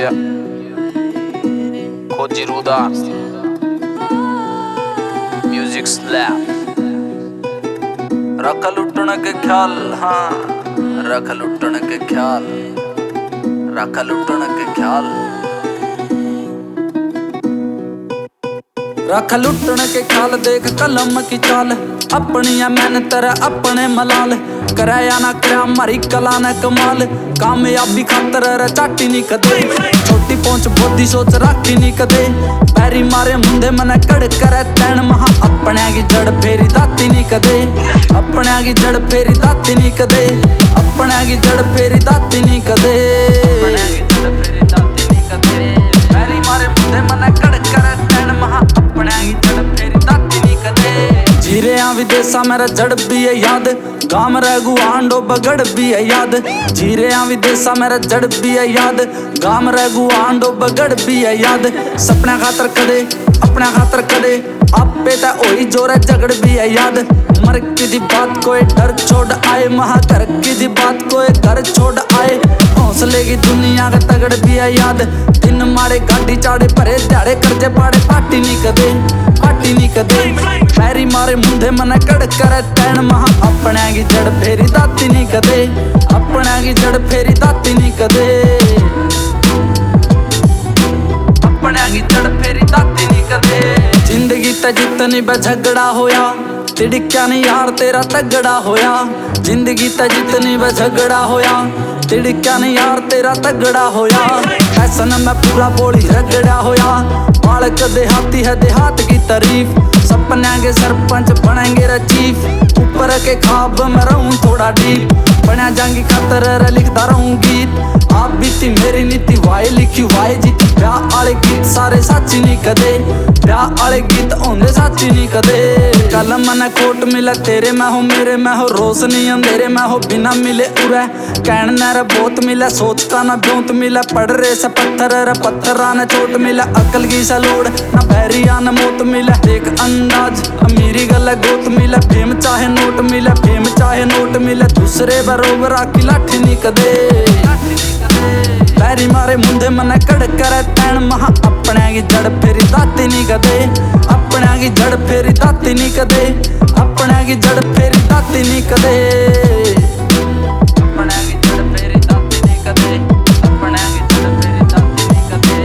Yeah. खोजी रुदास music slab. रख लुटन के ख्याल, हाँ रख लुटन के ख्याल, रख लुटन के ख्याल, रख लुटन के ख्याल। देख कलम की चाल, अपनी मैंने तेरा अपने मलाल। कराया ना कराया मारी कला न कमाल, कामयाबी खातर चाटी नहीं कदे। छोटी पहुंच बोधी सोच राखी नहीं कदे, पैरी मारे मुंडे मने कड़ करे तैन महा। अपने की जड़ फेरी दाती नहीं कदे, अपने की जड़ फेरी दाती नहीं कदे, अपने की जड़ फेरी दाती नहीं कदे, पैरी मारे मुंडे मने कड़ करे तैन महा। अपने की जड़ फेरी दाती नहीं कदे। जीरे विदेशा मेरा जड़ भी है याद, गाम रघु आंडो बगड़ भी है याद। जीरे विदेशा मेरा जड़ भी है याद, गाम रघु आंडो बगड़ भी है याद। सपना खातर कदे अपना खातर कदे, आपे ता ओही जोर झगड़ भी है याद। मर की दी बात कोई डर छोड़ आए, महा घर की दी बात कोई घर छोड़ आए। हौसले की दुनिया का तगड़ भी है याद, दिन मारे गाड़ी चाड़े भरे दिहाड़े कर्जे पाड़े। पार्टी नहीं कदे पार्टी नहीं कदे, पैरी मारे मुंडे मने कड़ करे तैन महा। अपने की जड़ फेरी दाती नहीं कदे, अपने की जड़ फेरी दाती नहीं कदे, अपने की जड़ फेरी दाती नहीं कदे। जिंदगी ते जितनी बे झगड़ा होया, तिड़क्या नहीं यार तेरा तगड़ा होया। जिंदगी ते जितनी बे झगड़ा होया, तिड़क्या नहीं यार तेरा तगड़ा होया। फैशन में पूरा बोली रगड़ा होया, बालक देहाती है देहात की तारीफ। सपने के सरपंच बनेंगे रे चीफ, ऊपर के ख्वाब में रहूं थोड़ा डीप। बना जांगी खातर लिखता रहूं गीत, आप बीती मेरी नीति वाई लिखी वाई जीती। ब्याह आले गीत सारे साची नहीं कदे, ब्याह आले गीत होंदे साची नहीं कदे। कलम मने कोट मिले तेरे मैं हो मेरे मैं हो, रोशनी अंधेरे मैं हो बिना मिले उरे। कहन न बहुत मिले सोच का ना ब्योंत मिले, पड़ रहे से पत्थर रे पत्थरा ने चोट मिले। अकल की सलोड़ ना बैरिया न मौत मिले, देख अंदाज अमीरी गल गोत मिले। फेम चाहे नोट मिले, फेम चाहे नोट मिले, दूसरे बरोबर आकी लाठी नहीं कदे। पैरी मारे मुंडे मने कड़ करे तैन महा। अपने की जड़ फेरी दाती नहीं कदे, अपने की जड़ फेरी दाती नहीं कदे, अपने की जड़ फेरी दाती नहीं कदे, अपने की जड़ फेरी दाती नहीं कदे, अपने की जड़ फेरी दाती नहीं कदे।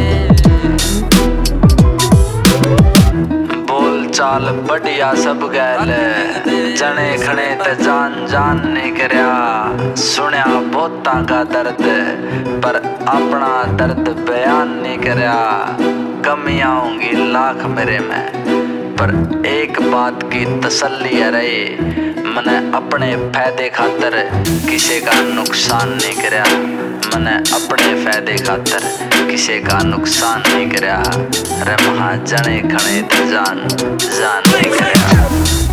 बोल चाल बढ़िया सब गैल, जने खने ते जान जान नहीं करया। सुनया बहुतां का दर्द, पर अपना दर्द बयान नहीं करया। कमियां होंगी लाख मेरे में, पर एक बात की तसल्ली है रही, मैंने अपने फायदे खातर किसी का नुकसान नहीं करया। मैंने अपने फायदे खातर किसी का नुकसान नहीं करया। रे महा जने खने ते जान जान नहीं करया।